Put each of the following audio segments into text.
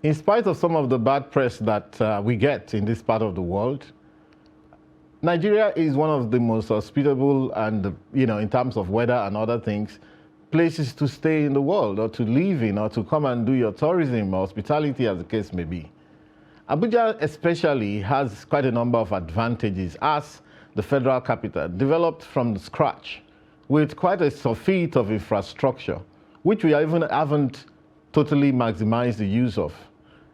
in spite of some of the bad press that we get in this part of the world, Nigeria is one of the most hospitable and, in terms of weather and other things, places to stay in the world or to live in or to come and do your tourism or hospitality, as the case may be. Abuja especially has quite a number of advantages as the federal capital, developed from scratch with quite a suite of infrastructure, which we even haven't totally maximized the use of.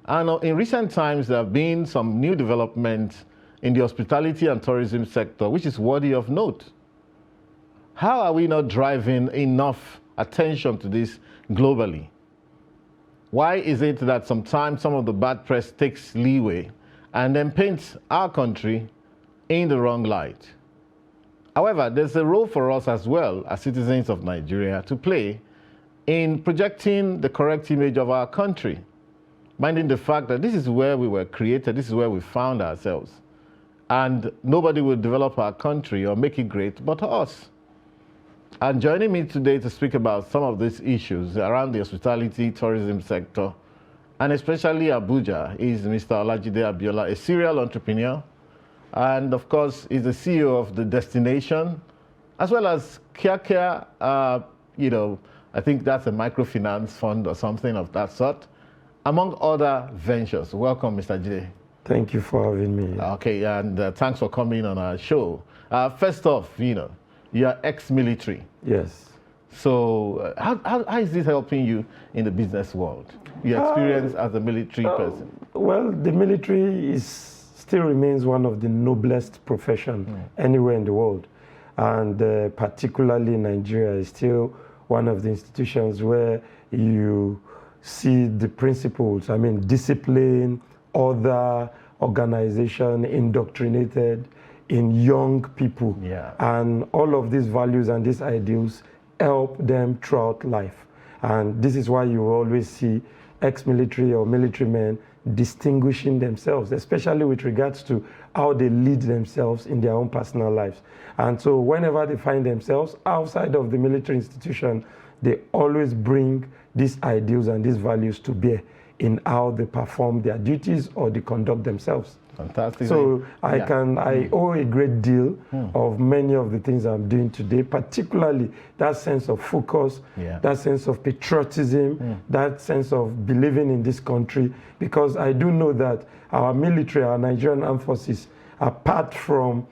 And in recent times, there have been some new developments in the hospitality and tourism sector, which is worthy of note. How are we not driving enough attention to this globally? Why is it that sometimes some of the bad press takes leeway and then paints our country in the wrong light? However, there's a role for us as well as citizens of Nigeria to play in projecting the correct image of our country, minding the fact that this is where we were created, this is where we found ourselves, and nobody will develop our country or make it great but us. And joining me today to speak about some of these issues around the hospitality tourism sector, and especially Abuja, is Mr. Olajide Abiola, a serial entrepreneur, and of course is the CEO of The Destination, as well as Kia, I think that's a microfinance fund or something of that sort, among other ventures. Welcome, Mr. J. Thank you for having me. Okay, and thanks for coming on our show. First off, you're ex-military. Yes. So how is this helping you in the business world? Your experience as a military person? Well, the military still remains one of the noblest professions anywhere in the world. And particularly Nigeria is still one of the institutions where you see the principles, discipline, order, organization, indoctrinated in young people. Yeah. And all of these values and these ideals help them throughout life. And this is why you always see ex-military or military men distinguishing themselves, especially with regards to how they lead themselves in their own personal lives. And so whenever they find themselves outside of the military institution, they always bring these ideals and these values to bear in how they perform their duties or they conduct themselves. Fantastic. So I owe a great deal of many of the things I'm doing today, particularly that sense of focus, that sense of patriotism, that sense of believing in this country, because I do know that our military, our Nigerian armed forces, apart from,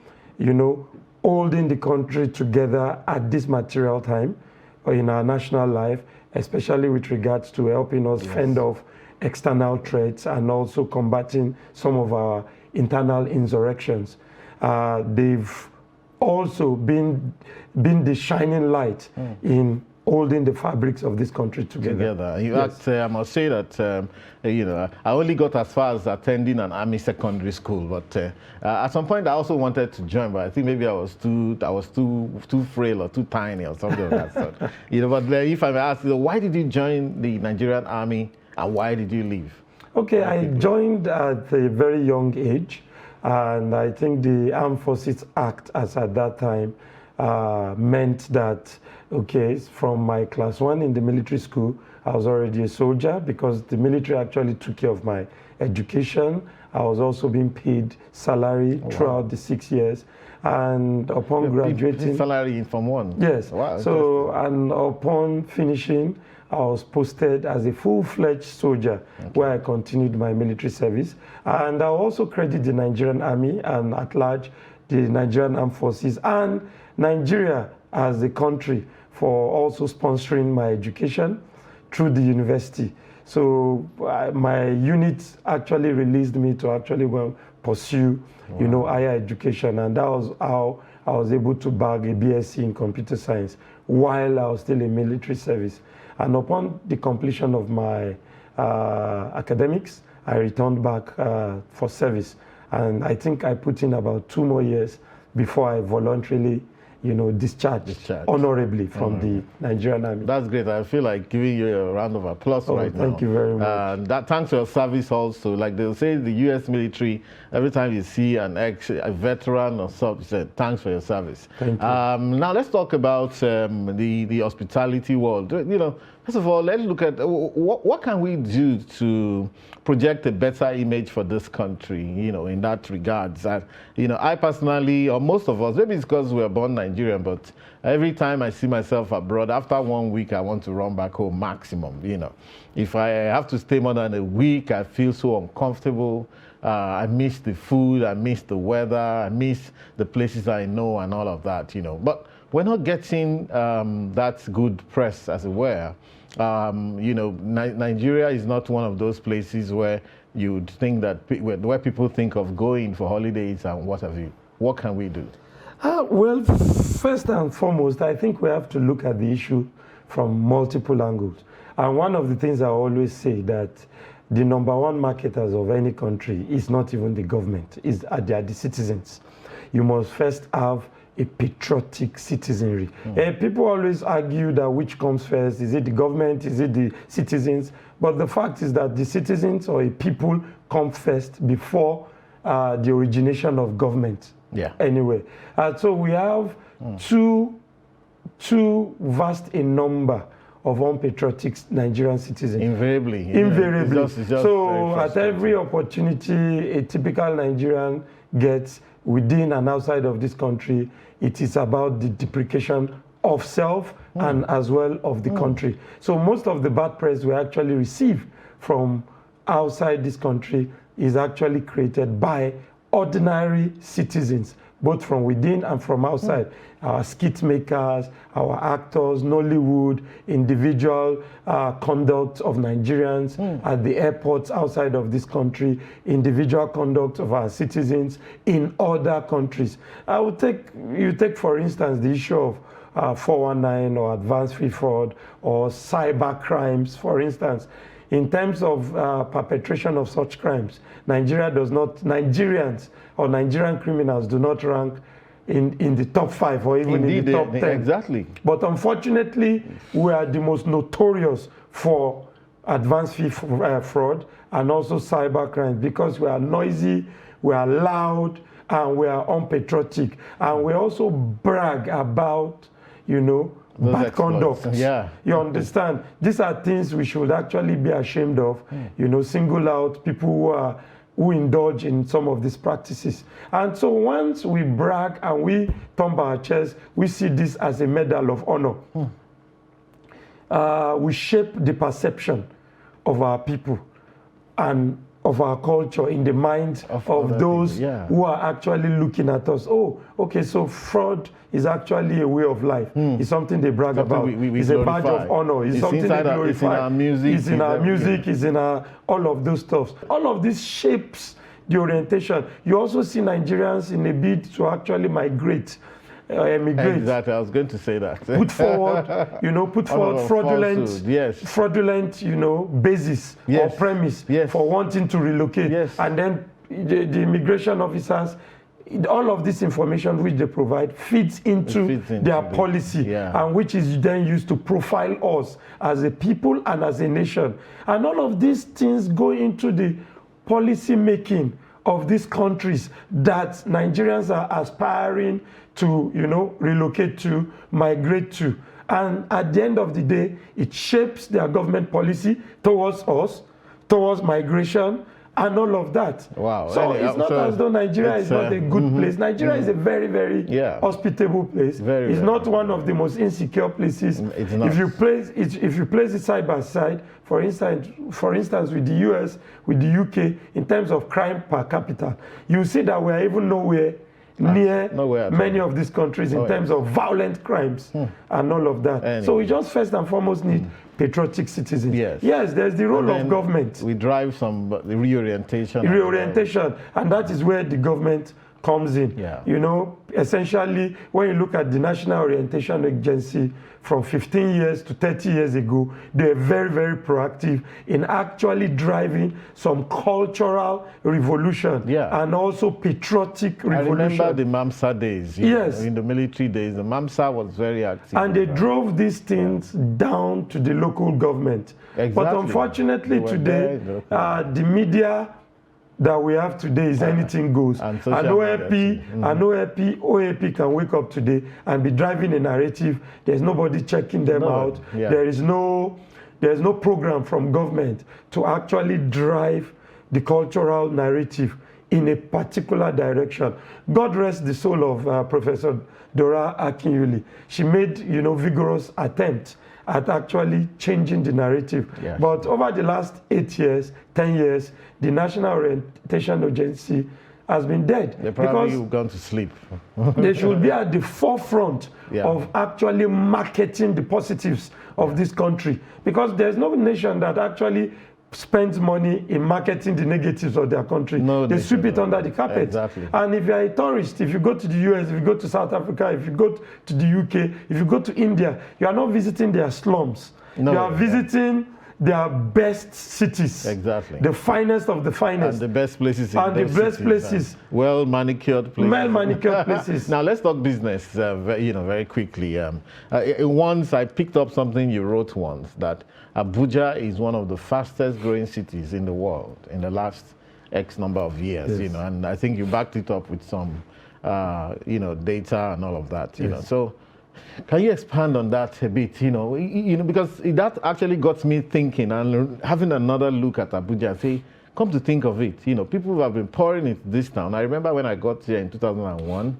holding the country together at this material time or in our national life, especially with regards to helping us fend off external threats and also combating some of our internal insurrections. They've also been the shining light in holding the fabrics of this country together. In fact, I must say that, I only got as far as attending an army secondary school, but at some point I also wanted to join, but I think maybe I was too frail or too tiny or something of that sort. But if I may ask, why did you join the Nigerian Army and why did you leave? Okay, I joined at a very young age, and I think the Armed Forces Act as at that time meant that, from my class 1 in the military school, I was already a soldier because the military actually took care of my education. I was also being paid salary throughout the 6 years. And upon graduating... Salary in Form 1? Yes. Wow, so, and upon finishing, I was posted as a full-fledged soldier where I continued my military service. And I also credit the Nigerian Army and at large the Nigerian Armed Forces and Nigeria as a country for also sponsoring my education through the university. So my unit actually released me to actually pursue, higher education. And that was how I was able to bag a BSc in computer science while I was still in military service. And upon the completion of my academics, I returned back for service. And I think I put in about 2 more years before I voluntarily, discharged honorably from the Nigerian Army. That's great. I feel like giving you a round of applause right now. Thank you very much. Thanks for your service also. Like they'll say the U.S. military, every time you see a veteran or something, thanks for your service. Thank you. Now let's talk about the hospitality world. First of all, let's look at what can we do to project a better image for this country, in that regards. I personally, or most of us, maybe it's because we were born Nigerian, but every time I see myself abroad, after 1 week, I want to run back home maximum, If I have to stay more than a week, I feel so uncomfortable. I miss the food, I miss the weather, I miss the places I know and all of that, But we're not getting that good press, as it were. Nigeria is not one of those places where you'd think that where people think of going for holidays and what have you. What can we do? Well, first and foremost, I think we have to look at the issue from multiple angles. And one of the things I always say that the number one marketers of any country is not even the government, they are the citizens. You must first have a patriotic citizenry. People always argue that which comes first, is it the government, is it the citizens? But the fact is that the citizens or a people come first before the origination of government. Yeah. Anyway, so we have too vast a number of unpatriotic Nigerian citizens. Invariably. It's just so at frustrating. every opportunity a typical Nigerian gets within and outside of this country, it is about the depreciation of self and as well of the country. So most of the bad press we actually receive from outside this country is actually created by ordinary citizens, both from within and from outside. Our skit makers, our actors, Nollywood, individual conduct of Nigerians at the airports outside of this country, individual conduct of our citizens in other countries. You take for instance the issue of 419 or advanced fee fraud or cyber crimes, for instance. In terms of perpetration of such crimes, Nigerians or Nigerian criminals do not rank in the top 5 or even in the top 10. Exactly. But unfortunately, we are the most notorious for advanced fee fraud and also cyber crimes because we are noisy, we are loud, and we are unpatriotic. And we also brag about, bad conduct. Yeah. You understand? These are things we should actually be ashamed of, single out people who indulge in some of these practices. And so once we brag and we thump our chest, we see this as a medal of honor. We shape the perception of our people and of our culture in the minds of those who are actually looking at us. Oh, okay, so fraud is actually a way of life. It's something they brag about. It's a badge of honor. It's something they glorify. It's in our music. It's in our music. It's in all of those stuff. All of this shapes the orientation. You also see Nigerians in a bid to actually migrate. Emigrate. Exactly, I was going to say that. Put forward fraudulent, basis or premise for wanting to relocate. And then the immigration officers, all of this information which they provide feeds into their policy and which is then used to profile us as a people and as a nation. And all of these things go into the policy making of these countries that Nigerians are aspiring to, relocate to, migrate to. And at the end of the day, it shapes their government policy towards us, towards migration, and all of that. Wow. So it's not as though Nigeria is not a good place. Nigeria is a very, very hospitable place. It's not one of the most insecure places. It's not. If you place it side by side, for instance, with the US, with the UK, in terms of crime per capita, you see that we're even nowhere near many of these countries in terms of violent crimes and all of that. Anyway. So we just first and foremost need patriotic citizens. Yes, there's the role of government. We drive some reorientation. And that is where the government comes in. Essentially, when you look at the National Orientation Agency from 15 years to 30 years ago, they're very, very proactive in actually driving some cultural revolution and also patriotic revolution. I remember the MAMSA days. In the military days, the MAMSA was very active. And they drove these things down to the local government. Exactly. But unfortunately today, the media that we have today is anything goes. And OAP can wake up today and be driving a narrative. There's nobody checking them out. There is no there's no program from government to actually drive the cultural narrative in a particular direction. God rest the soul of Professor Dora Akinyuli. She made, vigorous attempts at actually changing the narrative. Yes. But over the last 8 years, 10 years, the National Orientation Agency has been dead. They probably have gone to sleep. They should be at the forefront Yeah. of actually marketing the positives of this country, because there's no nation that actually spends money in marketing the negatives of their country. No, they sweep it under the carpet. Exactly. And if you're a tourist, if you go to the US, if you go to South Africa, if you go to the UK, if you go to India, you are not visiting their slums. No, you are visiting their best cities. Exactly. The finest of the finest. And the best places in And the those best cities, places. Well manicured places. Well manicured places. Now let's talk business, very quickly. Once I picked up something you wrote once, that Abuja is one of the fastest growing cities in the world in the last X number of years. Yes. And I think you backed it up with some, data and all of that. Yes. So can you expand on that a bit? Because that actually got me thinking and having another look at Abuja. Say, come to think of it, people who have been pouring into this town. I remember when I got here in 2001.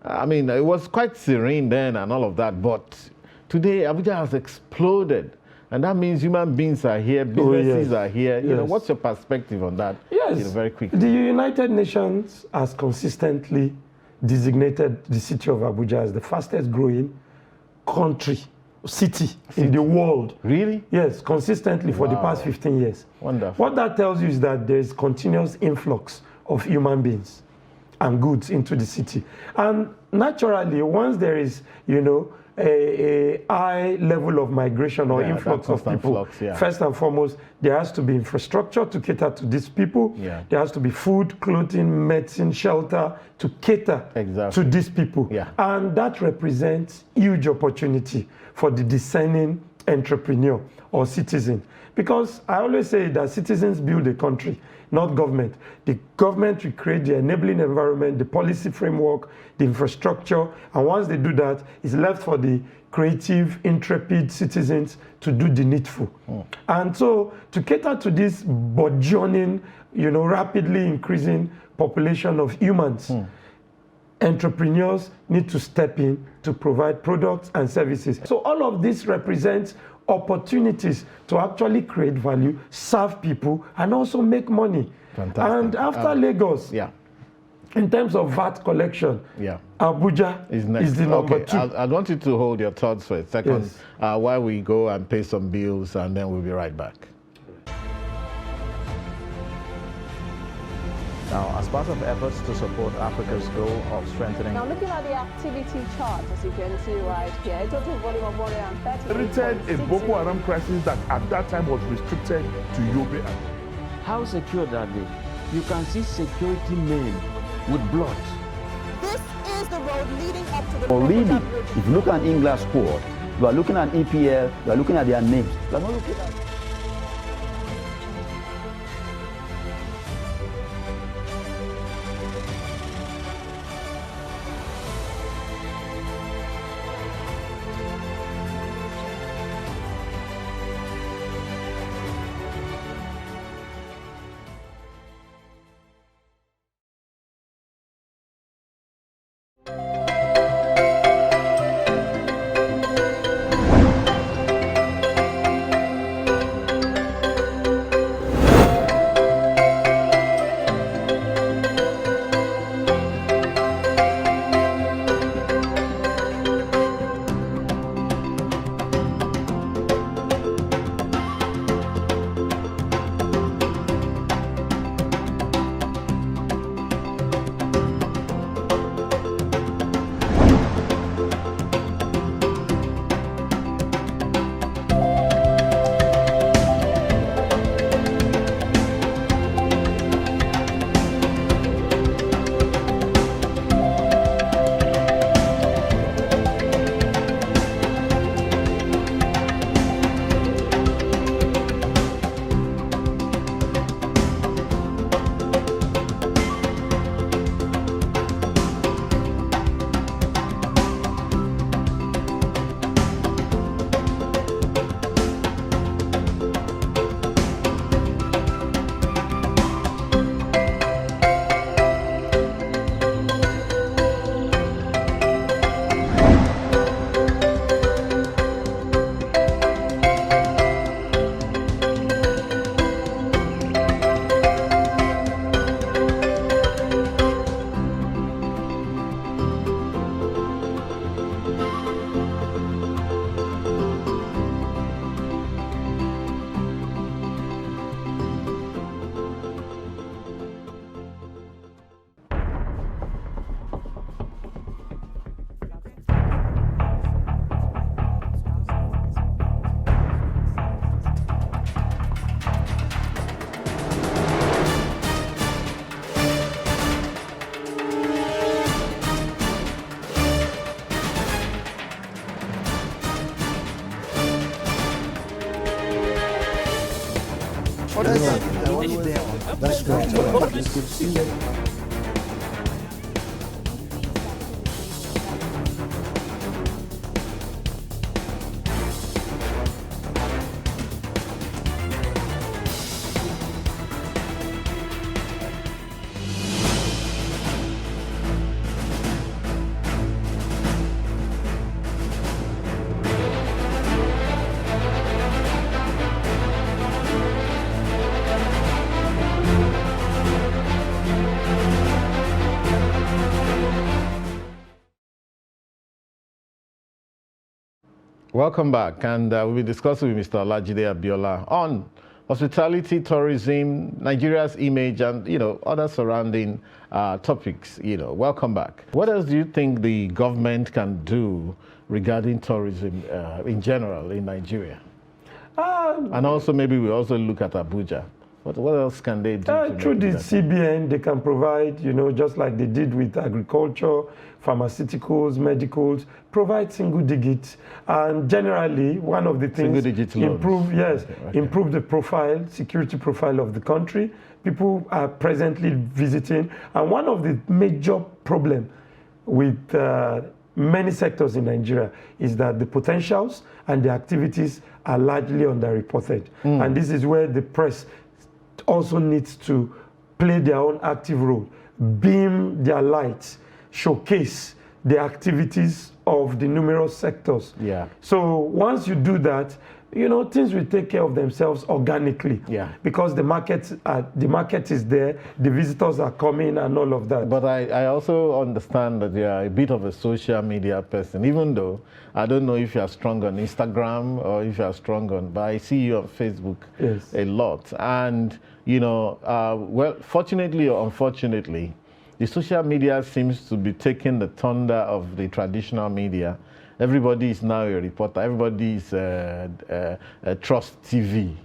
I mean, it was quite serene then and all of that. But today, Abuja has exploded. And that means human beings are here, businesses are here. Yes. What's your perspective on that? Yes. Very quickly. The United Nations has consistently designated the city of Abuja as the fastest growing city in the world. Really? Yes, consistently for the past 15 years. Wonderful. What that tells you is that there is continuous influx of human beings and goods into the city. And naturally, once there is, a high level of migration or influx of people, first and foremost, there has to be infrastructure to cater to these people. Yeah. There has to be food, clothing, medicine, shelter to cater to these people. Yeah. And that represents huge opportunity for the discerning entrepreneur or citizen. Because I always say that citizens build a country, not government. The government will create the enabling environment, the policy framework, the infrastructure, and once they do that, it's left for the creative, intrepid citizens to do the needful. And so to cater to this burgeoning, rapidly increasing population of humans, entrepreneurs need to step in to provide products and services. So all of this represents opportunities to actually create value, serve people, and also make money. Fantastic. And after Lagos, in terms of VAT collection, Abuja is the number two. I want you to hold your thoughts for a second while we go and pay some bills, and then we'll be right back. Now, as part of efforts to support Africa's goal of strengthening... Now, looking at the activity chart, as you can see right here, a total volume of 130... Created a Boko Haram crisis that at that time was restricted to Yobe. How secure are they? You can see security men with blood. This is the road leading up to the... Already, if you look at English squad, you are looking at EPL, you are looking at their names. You are not looking at... That's correct. Welcome back, and we'll be discussing with Mr. Olajide Abiola on hospitality, tourism, Nigeria's image, and other surrounding topics. Welcome back. What else do you think the government can do regarding tourism in general in Nigeria? And also maybe we also look at Abuja. What else can they do? Through the CBN, they can provide, just like they did with agriculture, pharmaceuticals, medicals, provide single digits. And generally, one of the things, improve the profile, security profile of the country. People are presently visiting. And one of the major problems with many sectors in Nigeria is that the potentials and the activities are largely underreported. And this is where the press also needs to play their own active role, beam their lights, showcase the activities of the numerous sectors. Yeah. So once you do that, things will take care of themselves organically. Yeah. Because the market is there, the visitors are coming, and all of that. But I also understand that you are a bit of a social media person, even though I don't know if you are strong on Instagram or if you are strong on, but I see you on Facebook a lot. And, well, fortunately or unfortunately, the social media seems to be taking the thunder of the traditional media. Everybody is now a reporter. Everybody is trust TV,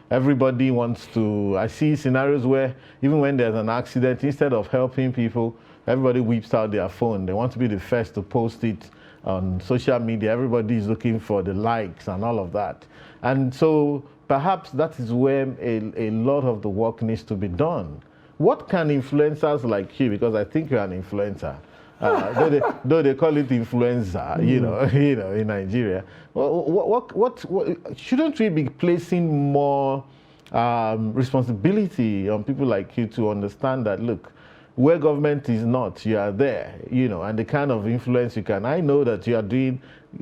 Everybody wants to, I see scenarios where even when there's an accident, instead of helping people, everybody whips out their phone. They want to be the first to post it on social media. Everybody is looking for the likes and all of that. And so perhaps that is where a lot of the work needs to be done. What can influencers like you, because I think you're an influencer, though they call it influencer, in Nigeria. What shouldn't we be placing more responsibility on people like you to understand that, look, where government is not, you are there, and the kind of influence you can. I know that you are doing,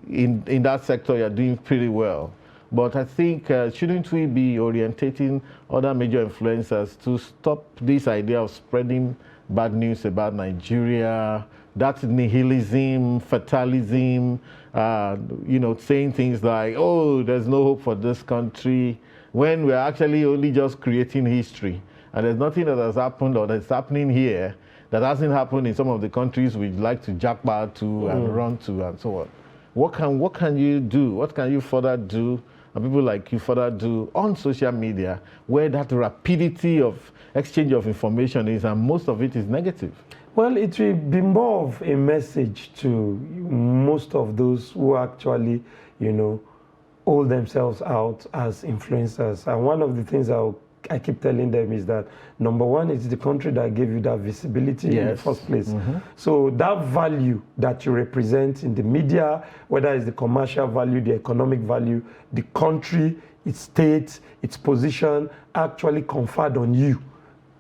in that sector, you are doing pretty well. But I think, shouldn't we be orientating other major influencers to stop this idea of spreading bad news about Nigeria, that nihilism, fatalism, saying things like, oh, there's no hope for this country, when we're actually only just creating history. And there's nothing that has happened or that's happening here that hasn't happened in some of the countries we'd like to jackpot to and run to and so on. What can you do? What can you further do, and people like you further do on social media, where that rapidity of exchange of information is, and most of it is negative? Well, it will be more of a message to most of those who actually, hold themselves out as influencers. And one of the things I keep telling them is that, number one, it's the country that gave you that visibility in the first place. So that value that you represent in the media, whether it's the commercial value, the economic value, the country, its state, its position, actually conferred on you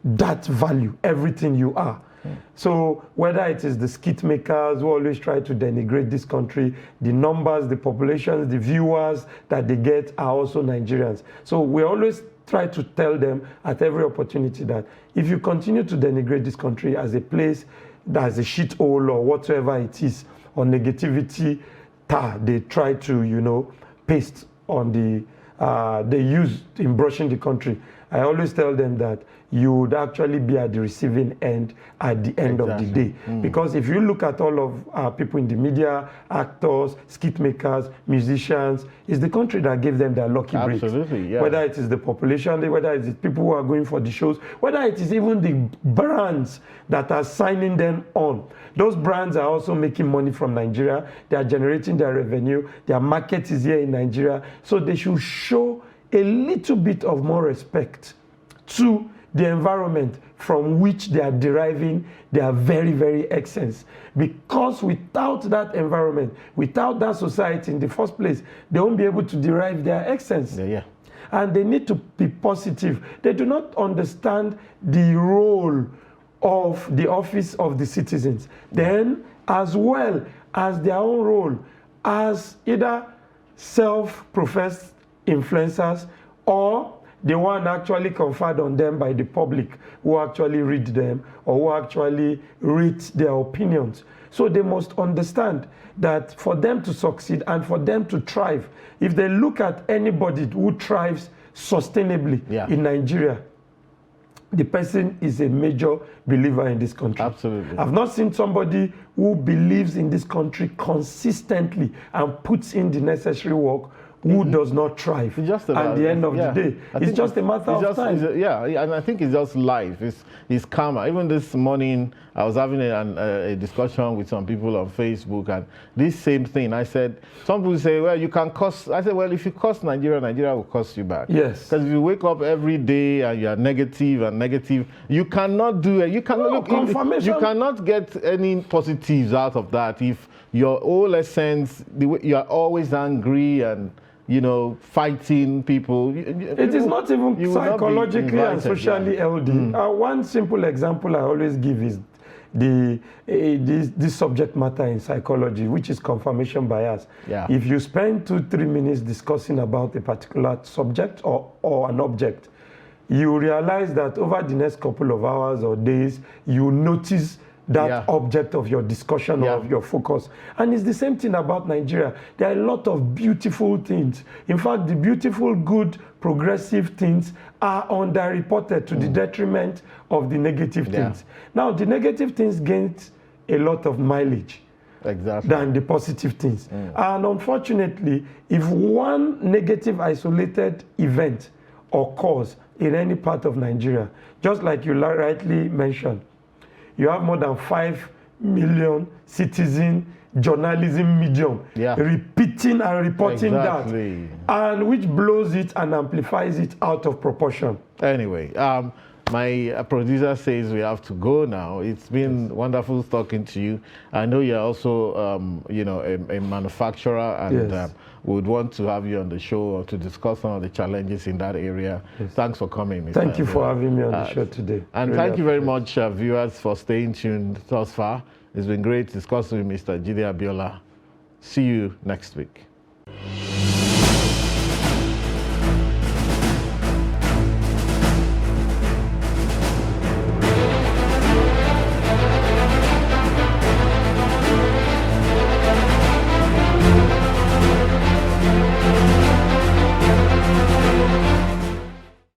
that value, everything you are. So whether it is the skit makers who always try to denigrate this country, the numbers, the populations, the viewers that they get are also Nigerians. So we always try to tell them at every opportunity that if you continue to denigrate this country as a place that's a shithole or whatever it is, or negativity, they try to, paste on they use in brushing the country. I always tell them that you would actually be at the receiving end at the end of the day. Because if you look at all of our people in the media, actors, skit makers, musicians, it's the country that gave them their lucky breaks. Absolutely, yeah. Whether it is the population, whether it is people who are going for the shows, whether it is even the brands that are signing them on. Those brands are also making money from Nigeria. They are generating their revenue. Their market is here in Nigeria. So they should show a little bit of more respect to the environment from which they are deriving their very, very essence. Because without that environment, without that society in the first place, they won't be able to derive their essence. Yeah. And they need to be positive. They do not understand the role of the office of the citizens. Then, as well as their own role as either self-professed influencers or the one actually conferred on them by the public who actually read them or who actually read their opinions. So they must understand that for them to succeed and for them to thrive, if they look at anybody who thrives sustainably in Nigeria, the person is a major believer in this country. Absolutely. I've not seen somebody who believes in this country consistently and puts in the necessary work who does not thrive just about, at the end of the day. It's just a matter of time. And I think it's just life. It's karma. Even this morning, I was having a discussion with some people on Facebook, and this same thing. I said, some people say, well, you can curse. I said, well, if you curse Nigeria, Nigeria will curse you back. Yes. Because if you wake up every day and you are negative and negative, you cannot do it. You cannot confirmation. You cannot get any positives out of that if your whole essence, you are always angry and fighting people. It is not even psychologically and socially healthy. One simple example I always give is this subject matter in psychology, which is confirmation bias. If you spend 2-3 minutes discussing about a particular subject or an object, you realize that over the next couple of hours or days, you notice that object of your discussion or of your focus. And it's the same thing about Nigeria. There are a lot of beautiful things. In fact, the beautiful, good, progressive things are underreported to the detriment of the negative things. Now, the negative things gain a lot of mileage than the positive things. And unfortunately, if one negative isolated event occurs in any part of Nigeria, just like you rightly mentioned, you have more than 5 million citizen journalism medium repeating and reporting that, and which blows it and amplifies it out of proportion. Anyway, my producer says we have to go now. It's been wonderful talking to you. I know you're also, a manufacturer, and we would want to have you on the show to discuss some of the challenges in that area. Thanks for coming, Mr. Thank you for having me on the show today. And really thank you very much, viewers, for staying tuned thus far. It's been great discussing with Mr. Jide Abiola. See you next week.